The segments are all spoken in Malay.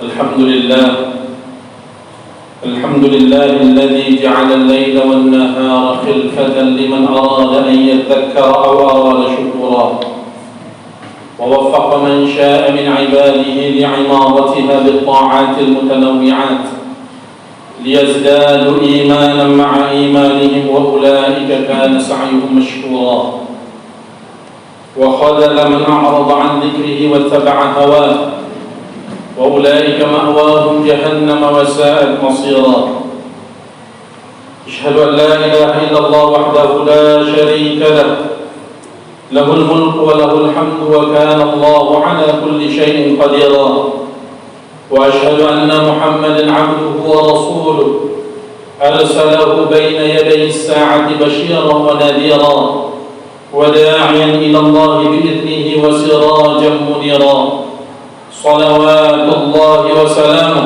الحمد لله الذي جعل الليل والنهار خلفة لمن أراد أن يذكر أو أراد شكورا، ووفق من شاء من عباده لعمارتها بالطاعات المتنوعات ليزدادوا إيمانا مع إيمانهم، وأولئك كان سعيهم مشكورا. وخذل من أعرض عن ذكره واتبع هواه، وأولئك مأواهم جهنم وساءت مصيرا. أشهد أن لا إله إلا الله وحده لا شريك له، له الملك وله الحمد وكان الله على كل شيء قديرا. وأشهد أن محمدا عبده ورسوله أرسله بين يدي الساعة بشيرا ونذيرا، وداعيا إلى الله بإذنه وسراجا منيرا. صلوات الله وسلامه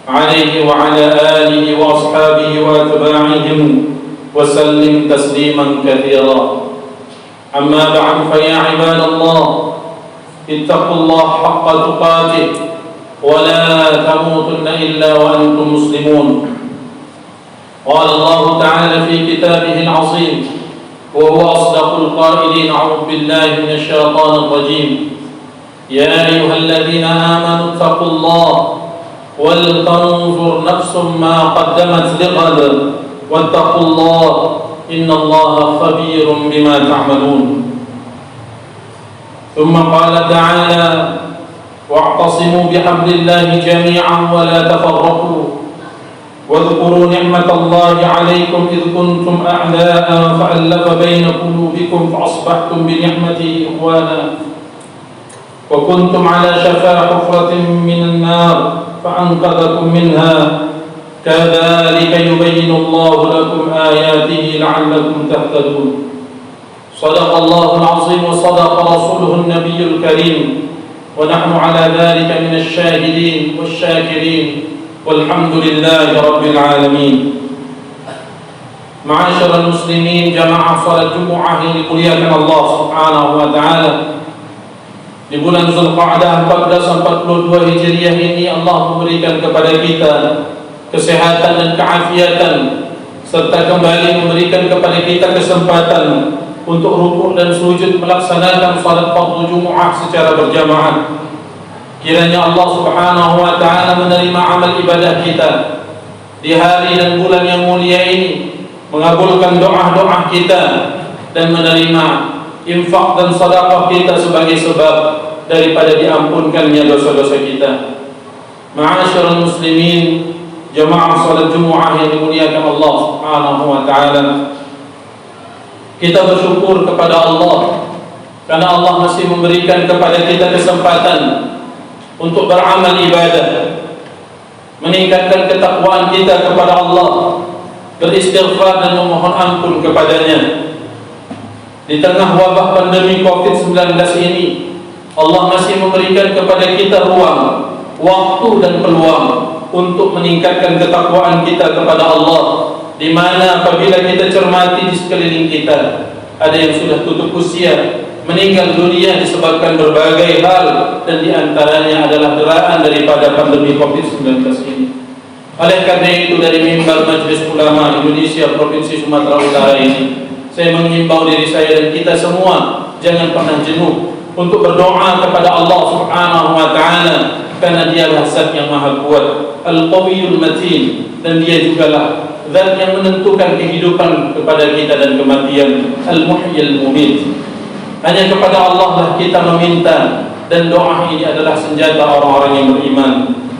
عليه وعلى آله وأصحابه وأتباعهم وسلم تسليما كثيرا. أما بعد، فيا عباد الله، اتقوا الله حق تقاته ولا تموتن إلا وأنتم مسلمون. قال الله تعالى في كتابه العظيم وهو أصدق القائلين: أعوذ بالله من الشيطان الرجيم، يا أيها الذين آمنوا اتقوا الله ولتنظر نفس ما قدمت لغد واتقوا الله إن الله خبير بما تعملون. ثم قال تعالى: واعتصموا بحبل الله جميعا ولا تفرقوا واذكروا نعمة الله عليكم إذ كنتم أعداء فألف بين قلوبكم فأصبحتم بنعمته إخوانا وكنتم على شفا حفرة من النار فأنقذكم منها كذلك يبين الله لكم آياته لعلكم تهتدون. صدق الله العظيم وصدق رسوله النبي الكريم، ونحن على ذلك من الشاهدين والشاكرين، والحمد لله رب العالمين. معاشر المسلمين, jamaah salat Jumat yang dimuliakan Allah Subhanahu wa taala, di bulan Zulqa'dah 1442 Hijriah ini Allah memberikan kepada kita kesehatan dan keafiatan, serta kembali memberikan kepada kita kesempatan untuk rukuk dan sujud melaksanakan salat fardu Jumat secara berjamaah. Kiranya Allah Subhanahu wa taala menerima amal ibadah kita di hari dan bulan yang mulia ini, mengabulkan doa-doa kita dan menerima infak dan sedekah kita sebagai sebab daripada diampunkannya dosa-dosa kita. Ma'asyiral muslimin, jamaah salat Jumat yang dimuliakan Allah Subhanahu wa taala, kita bersyukur kepada Allah karena Allah masih memberikan kepada kita kesempatan untuk beramal ibadah, meningkatkan ketakwaan kita kepada Allah, beristighfar dan memohon ampun kepadanya. Di tengah wabah pandemi COVID-19 ini, Allah masih memberikan kepada kita ruang, waktu dan peluang untuk meningkatkan ketakwaan kita kepada Allah, di mana apabila kita cermati di sekeliling kita, ada yang sudah tutup usia, meninggal dunia disebabkan berbagai hal, dan di antaranya adalah deraan daripada pandemi COVID-19 ini. Oleh karena itu, dari mimbar Majelis Ulama Indonesia Provinsi Sumatera Utara ini, saya menghimbau diri saya dan kita semua jangan pernah jenuh untuk berdoa kepada Allah Subhanahu wa taala, karena Dialah Zat yang Maha Kuat, Al-Qawiyyul Matin, dan Dia jugalah Zat yang menentukan kehidupan kepada kita dan kematian, Al-Muhyil Mumit. Hanya kepada Allah lah kita meminta, dan doa ini adalah senjata orang-orang yang beriman.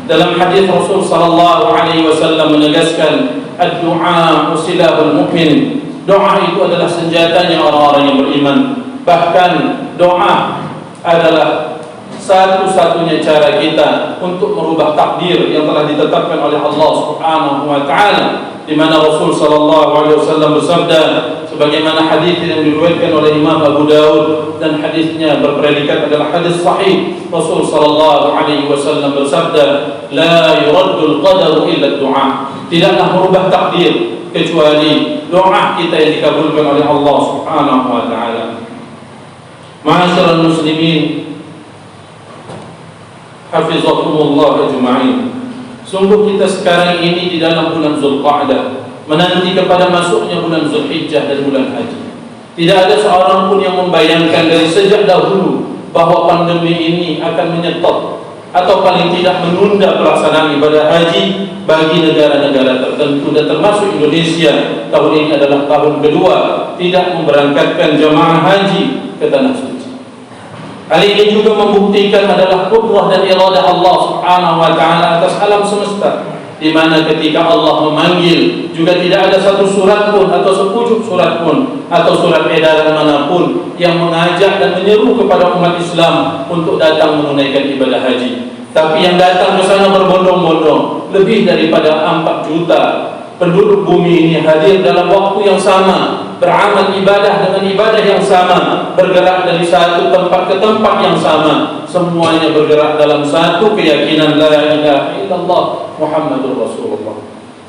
Dalam hadis Rasul sallallahu alaihi wasallam menegaskan, ad-du'a silahul mu'min. Doa itu adalah senjatanya orang-orang yang beriman. Bahkan doa adalah satu-satunya cara kita untuk merubah takdir yang telah ditetapkan oleh Allah Subhanahu wa taala, di mana Rasul sallallahu alaihi wasallam bersabda sebagaimana hadis yang diriwayatkan oleh Imam Abu Daud, dan hadisnya berpredikat adalah hadis sahih. Rasul sallallahu alaihi wasallam bersabda, la yuraddul qadaru illa du'a. Tidaklah merubah takdir kecuali doa kita yang dikabulkan oleh Allah Subhanahu wa taala. Ma'asyiral muslimin, hafizakumullah ajma'in. Sungguh kita sekarang ini di dalam bulan Zulqa'dah, menanti kepada masuknya bulan Zulhijjah dan bulan haji. Tidak ada seorang pun yang membayangkan dari sejak dahulu bahwa pandemi ini akan menyetop atau paling tidak menunda pelaksanaan ibadah haji bagi negara-negara tertentu, dan termasuk Indonesia. Tahun ini adalah tahun kedua tidak memberangkatkan jamaah haji ke tanah suci. Hal ini juga membuktikan adalah qudrah dan iradah Allah Subhanahu wa taala atas alam semesta, di mana ketika Allah memanggil juga tidak ada satu surat pun atau sepucuk surat pun atau surat edaran manapun yang mengajak dan menyeru kepada umat Islam untuk datang menunaikan ibadah haji. Tapi yang datang ke sana berbondong-bondong, lebih daripada 4 juta penduduk bumi ini hadir dalam waktu yang sama, beramal ibadah dengan ibadah yang sama, bergerak dari satu tempat ke tempat yang sama, semuanya bergerak dalam satu keyakinan la ilaha illallah Muhammadur Rasulullah.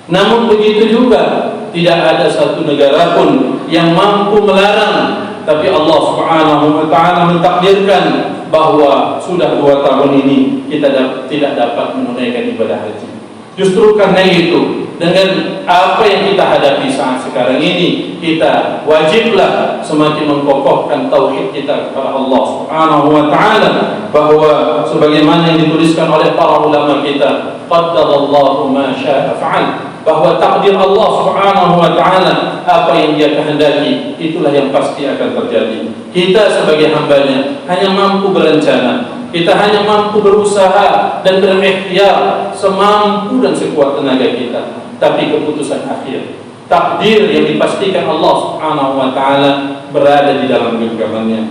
Namun begitu juga tidak ada satu negara pun yang mampu melarang, tapi Allah Subhanahu wa taala mentakdirkan bahwa sudah 2 tahun ini kita tidak dapat menunaikan ibadah haji. Justru karena itu, dengan apa yang kita hadapi saat sekarang ini, kita wajiblah semakin mengkokohkan tauhid kita kepada Allah Subhanahu wa taala, bahwa sebagaimana yang dituliskan oleh para ulama kita, qaddarallahu ma syaa fa'al, bahwa takdir Allah Subhanahu wa taala apa yang Dia kehendaki itulah yang pasti akan terjadi. Kita sebagai hamba-Nya hanya mampu berencana, kita hanya mampu berusaha dan berikhtiar semampu dan sekuat tenaga kita. Tapi keputusan akhir, takdir yang dipastikan Allah Subhanahu wa taala berada di dalam genggamannya.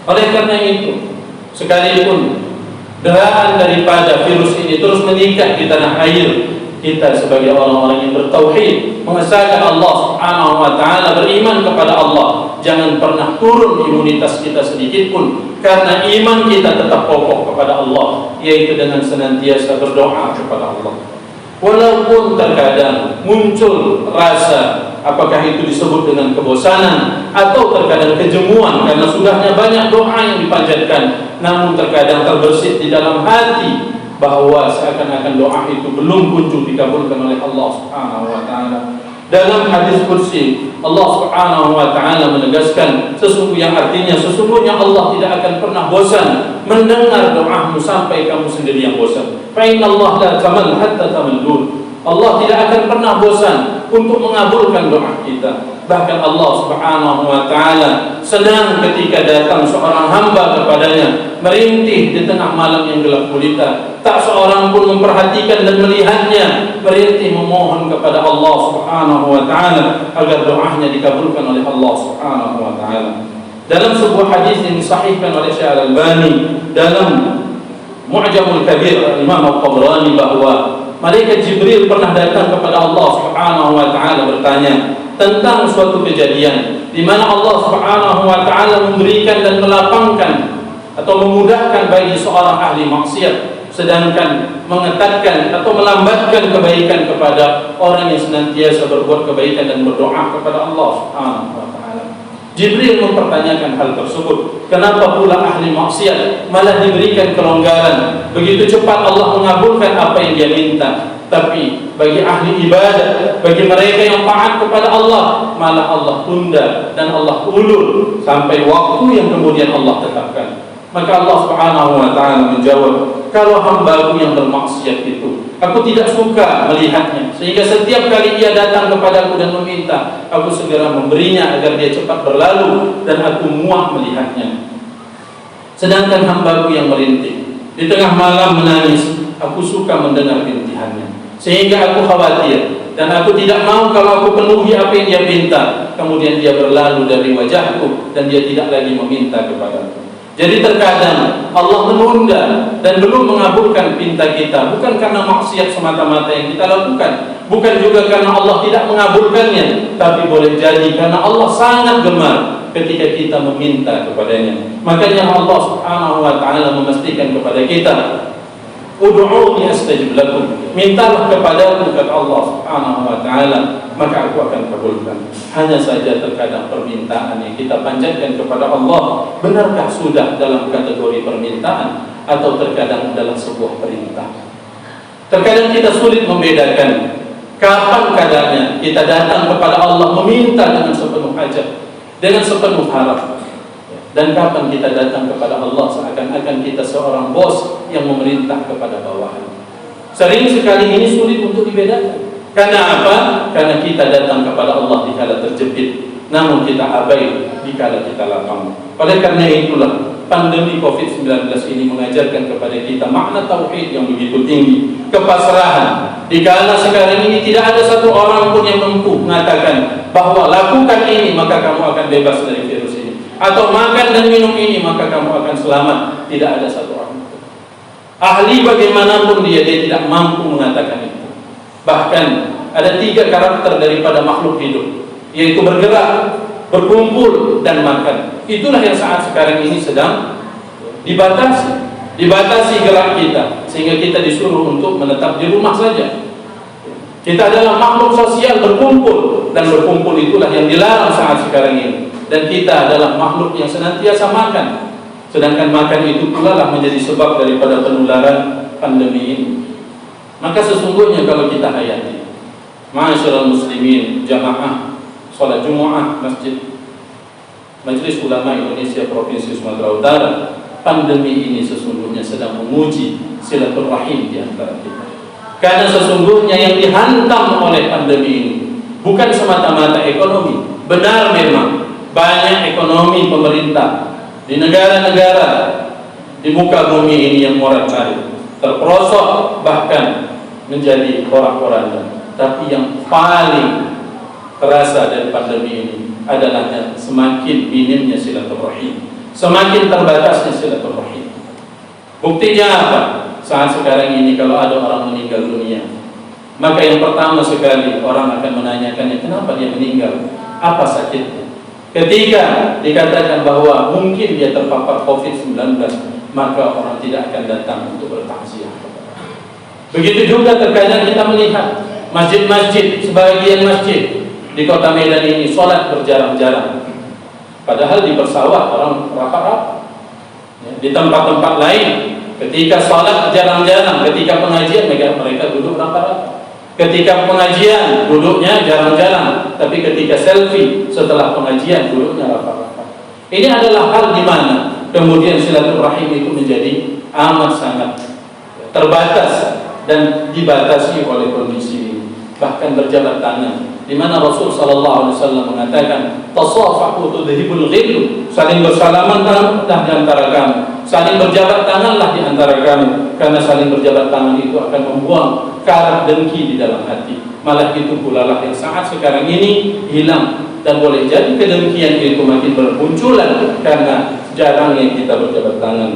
Oleh karena itu, sekalipun deraan daripada virus ini terus meningkat di tanah air, kita sebagai orang-orang yang bertauhid, mengesahkan Allah Subhanahu wa taala, beriman kepada Allah, jangan pernah turun imunitas kita sedikit pun, karena iman kita tetap kokoh kepada Allah, yaitu dengan senantiasa berdoa kepada Allah. Walaupun terkadang muncul rasa, apakah itu disebut dengan kebosanan atau terkadang kejemuan karena sudahnya banyak doa yang dipanjatkan, namun terkadang terbersit di dalam hati bahwa seakan-akan doa itu belum kunjung dikabulkan oleh Allah Subhanahu wa taala. Dalam hadis qudsi Allah Subhanahu wa taala menegaskan sesungguhnya Allah tidak akan pernah bosan mendengar doamu sampai kamu sendiri yang bosan. Fa inna Allah la tamal hatta tamallun. Allah tidak akan pernah bosan untuk mengabulkan doa kita. Bahkan Allah Subhanahu wa taala senang ketika datang seorang hamba kepadanya merintih di tengah malam yang gelap gulita, tak seorang pun memperhatikan dan melihatnya, merintih memohon kepada Allah Subhanahu wa taala agar doanya dikabulkan oleh Allah Subhanahu wa taala. Dalam sebuah hadis yang disahihkan oleh Syekh Al-Albani dalam Mu'jamul Kabir Imam Al-Tabrani, bahwa malaikat Jibril pernah datang kepada Allah Subhanahu wa taala bertanya tentang suatu kejadian di mana Allah Subhanahu wa taala memberikan dan melapangkan atau memudahkan bagi seorang ahli maksiat, sedangkan mengetatkan atau melambatkan kebaikan kepada orang yang senantiasa berbuat kebaikan dan berdoa kepada Allah Subhanahu wa taala. Jibril mempertanyakan hal tersebut. Kenapa pula ahli maksiat malah diberikan kelonggaran? Begitu cepat Allah mengabulkan apa yang dia minta. Tapi bagi ahli ibadah, bagi mereka yang taat kepada Allah, malah Allah tunda dan Allah ulur sampai waktu yang kemudian Allah tetapkan. Maka Allah Subhanahu wa taala menjawab, kalau hamba-Ku yang bermaksiat itu, Aku tidak suka melihatnya, sehingga setiap kali ia datang kepadaku dan meminta, Aku segera memberinya agar dia cepat berlalu dan Aku muak melihatnya. Sedangkan hamba-Ku yang merintih di tengah malam menangis, Aku suka mendengar rintihannya, sehingga aku khawatir dan aku tidak mau kalau aku penuhi apa yang dia minta, kemudian dia berlalu dari wajahku dan dia tidak lagi meminta kepadaku. Jadi terkadang Allah menunda dan belum mengabulkan pinta kita, bukan karena maksiat semata-mata yang kita lakukan, bukan juga karena Allah tidak mengabulkannya, tapi boleh jadi karena Allah sangat gemar ketika kita meminta kepadanya. Makanya Allah Subhanahu wa taala memastikan kepada kita, ud'uuni astajib lakum, mintalah kepadaku, kata Allah Subhanahu wa taala, maka aku akan kabulkan. Hanya saja terkadang permintaan yang kita panjatkan kepada Allah, benarkah sudah dalam kategori permintaan atau terkadang adalah sebuah perintah. Terkadang kita sulit membedakan kapan kadarnya kita datang kepada Allah meminta dengan sepenuh hajat, dengan sepenuh harap, dan kapan kita datang kepada Allah seakan-akan kita seorang bos yang memerintah kepada bawahan. Sering sekali ini sulit untuk dibedakan. Karena apa? Karena kita datang kepada Allah dikala terjepit, namun kita abai dikala kita lapang. Oleh karena itulah pandemi COVID-19 ini mengajarkan kepada kita makna tauhid yang begitu tinggi, kepasrahan. Dikala sekarang ini tidak ada satu orang pun yang mampu mengatakan bahwa lakukan ini maka kamu akan bebas dari virus ini, atau makan dan minum ini maka kamu akan selamat. Tidak ada satu orang pun. Ahli bagaimanapun dia tidak mampu mengatakan itu. Bahkan ada 3 karakter daripada makhluk hidup, yaitu bergerak, berkumpul, dan makan. Itulah yang saat sekarang ini sedang dibatasi gerak kita, sehingga kita disuruh untuk menetap di rumah saja. Kita adalah makhluk sosial, berkumpul, dan berkumpul itulah yang dilarang saat sekarang ini. Dan kita adalah makhluk yang senantiasa makan, sedangkan makan itu pula lah menjadi sebab daripada penularan pandemi ini. Maka sesungguhnya kalau kita hayati, ma'asyiral muslimin, jamaah salat Jumat Masjid Majelis Ulama Indonesia Provinsi Sumatera Utara, pandemi ini sesungguhnya sedang menguji silaturahim di antara kita. Karena sesungguhnya yang dihantam oleh pandemi ini bukan semata-mata ekonomi. Benar memang banyak ekonomi pemerintah di negara-negara di muka bumi ini yang morat-marit, terperosok bahkan menjadi porak-poranda. Tapi yang paling terasa dari pandemi ini adalah semakin minimnya silaturahim, semakin terbatasnya silaturahim. Buktinya apa? Saat sekarang ini kalau ada orang meninggal dunia, maka yang pertama sekali orang akan menanyakannya, kenapa dia meninggal, apa sakitnya. Ketika dikatakan bahwa mungkin dia terpapar COVID-19, maka orang tidak akan datang untuk bertakziah. Begitu juga terkadang kita melihat masjid-masjid, sebagian masjid di kota Medan ini sholat berjarang-jarang, padahal di persawah orang rapat-rapat. Di tempat-tempat lain ketika sholat jarang-jarang, ketika pengajian mereka duduk rapat-rapat. Ketika pengajian duduknya jarang-jarang, tapi ketika selfie setelah pengajian duduknya rapat-rapat. Ini adalah hal di mana kemudian silaturahim itu menjadi amat sangat terbatas dan dibatasi oleh kondisi ini. Bahkan berjabat tangan, di mana Rasul sallallahu alaihi wasallam mengatakan, tasafahu tudhibul ghil, saling bersalaman di antara kamu, saling berjabat tanganlah di antara kamu, karena saling berjabat tangan itu akan membuang karah dengki di dalam hati. Malah itu pula lah yang saat sekarang ini hilang, dan boleh jadi kedengkian itu makin bermunculan karena jarangnya kita berjabat tangan.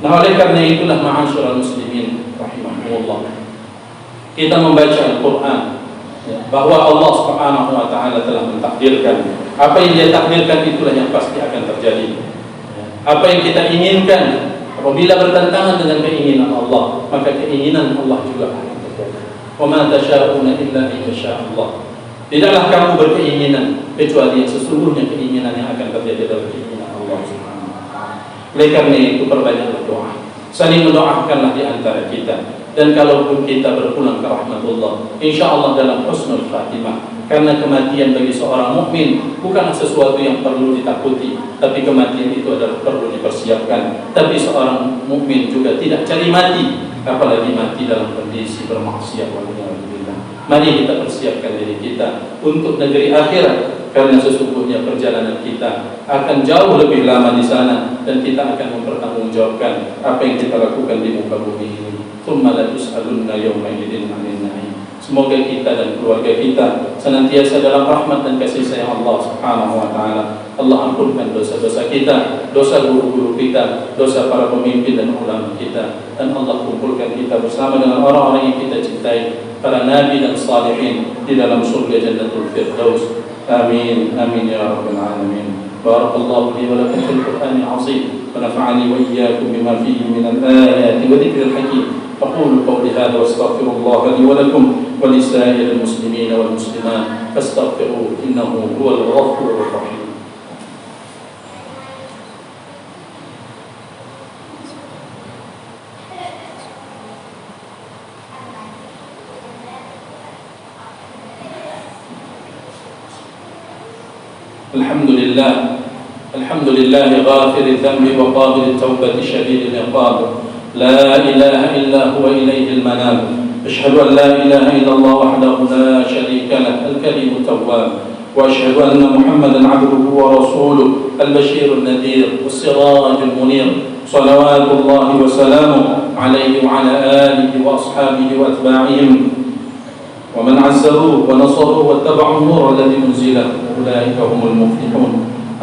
Nah, oleh karena itulah ma'asyiral muslimin rahimahumullah, kita membaca Al-Quran bahwa Allah Subhanahu wa taala telah mentakdirkan apa yang Dia takdirkan, itulah yang pasti akan terjadi. Apa yang kita inginkan apabila bertentangan dengan keinginan Allah, maka keinginan Allah juga akan terjadi. Wa ma tasyaa'una illa an yasha' Allah. Tidaklah kamu berkeinginan kecuali yang sesungguhnya keinginan yang akan terjadi adalah keinginan Allah Subhanahu wa taala. Oleh karena itu perbanyaklah doa, saling mendoakanlah di antara kita. Dan kalaupun kita berpulang ke rahmatullah, insyaallah dalam husnul khatimah. Karena kematian bagi seorang mukmin bukanlah sesuatu yang perlu ditakuti, tapi kematian itu adalah perlu dipersiapkan. Tapi seorang mukmin juga tidak cari mati, apalagi mati dalam kondisi bermaksiat. Walhamdulillah. Mari kita persiapkan diri kita untuk negeri akhirat, karena sesungguhnya perjalanan kita akan jauh lebih lama di sana, dan kita akan mempertanggungjawabkan apa yang kita lakukan di muka bumi ini. Tsumma la tus'alunna yawma idzin 'anil na'im. Semoga kita dan keluarga kita senantiasa dalam rahmat dan kasih sayang Allah Subhanahu wa taala. Allah ampunkan dosa-dosa kita, dosa guru-guru kita, dosa para pemimpin dan ulama kita, dan Allah kumpulkan kita bersama dengan orang-orang yang kita cintai, para nabi dan salihin di dalam surga Jannatul Firdaus. Amin amin ya rabbal alamin. Barakallahu li wa lakum fil Qur'anil 'azim wa nafa'ani wa iyyakum bima fihi minal ayati wa dzikril hakim. أقول قولي هذا واستغفر الله لي ولكم ولسائر المسلمين والمسلمات فاستغفروه إنه هو الغفور الرحيم. الحمد لله، الحمد لله غافر الذنب وقابل التوبة شديد العقاب، لا إله إلا هو إليه المناب. أشهد أن لا إله إلا الله وحده لا شريك له الكريم التواب، وأشهد أن محمدا عبده ورسوله البشير النذير والسراج المنير، صلوات الله وسلامه عليه وعلى آله وأصحابه وأتباعهم ومن عزروه ونصروه واتبعوا النور الذي أنزله، أولئك هم المفلحون.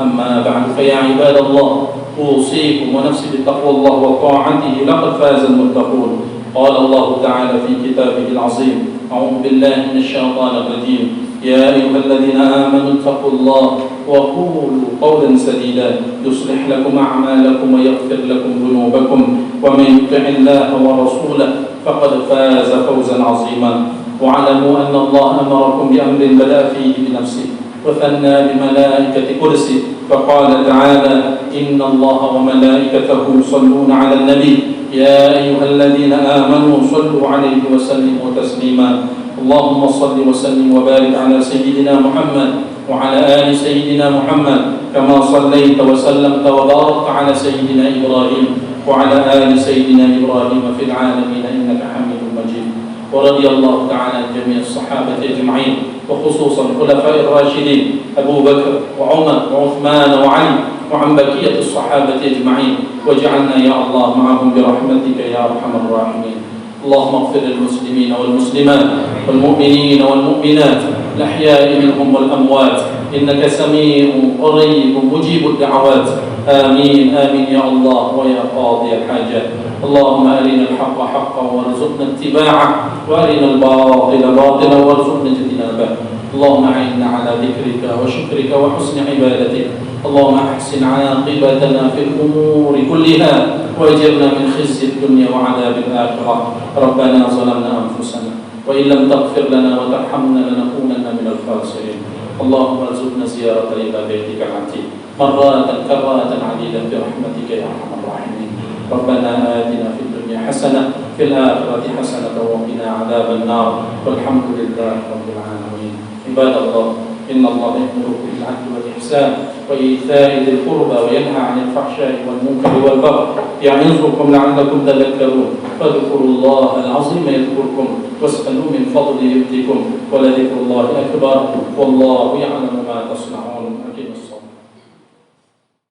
أما بعد، فيا عباد الله، أوصيكم ونفسي بتقوى الله وطاعته، لقد فاز المتقون. قال الله تعالى في كتابه العظيم: أعوذ بالله من الشيطان الرجيم، يا أيها الذين آمنوا اتقوا الله وقولوا قولا سديدا يصلح لكم أعمالكم ويغفر لكم ذنوبكم، ومن يطع الله ورسوله فقد فاز فوزا عظيما. واعلموا أن الله أمركم بأمر بدأ فيه بنفسه وثنى بملائكة قدسه، فقال تعالى: إن الله وملائكته يصلون على النبي يا أيها الذين آمنوا صلوا عليه وسلموا تسليما. اللهم صل وسلم وبارك على سيدنا محمد وعلى آل سيدنا محمد، كما صليت وسلمت وباركت على سيدنا إبراهيم وعلى آل سيدنا إبراهيم في العالمين إنك حميد مجيد. ورضي الله تعالى عن جميع الصحابة أجمعين، وخصوصا الخلفاء الراشدين أبو بكر وعمر وعثمان وعلي، وعن بقية الصحابة أجمعين، واجعلنا يا الله معهم برحمتك يا أرحم الراحمين. اللهم اغفر للمسلمين والمسلمات والمؤمنين والمؤمنات الأحياء منهم والأموات، إنك سميع قريب مجيب الدعوات. آمين آمين يا الله ويا قاضي الحاجات. اللهم أرنا الحق حقا وارزقنا اتباعه، وأرنا الباطل باطلا وارزقنا اجتنابه. اللهم أعنا على ذكرك وشكرك وحسن عبادتك. اللهم أحسن عاقبتنا في الأمور كلها، وأجرنا من خزي الدنيا وعذاب الآخرة. ربنا ظلمنا أنفسنا، وإن لم تغفر لنا وترحمنا لنكونن من الخاسرين. اللهم ارزقنا زيارة إلى بيتك العتيق مرات كرات عديدة برحمتك يا أرحم الراحمين. ربنا آتنا في الدنيا حسنة في الآخرة حسنة وقنا عذاب النار، والحمد لله رب العالمين. عباد الله، إن الله يأمركم بالعدل والإحسان وإيتاء ذي القربى وينهى عن الفحشاء والمنكر والبغي، يعظكم لعلكم تذكرون. فاذكروا الله العظيم يذكركم، واسألوا من فضله يؤتكم، ولذكر الله أكبر، والله يعلم ما تصنعون.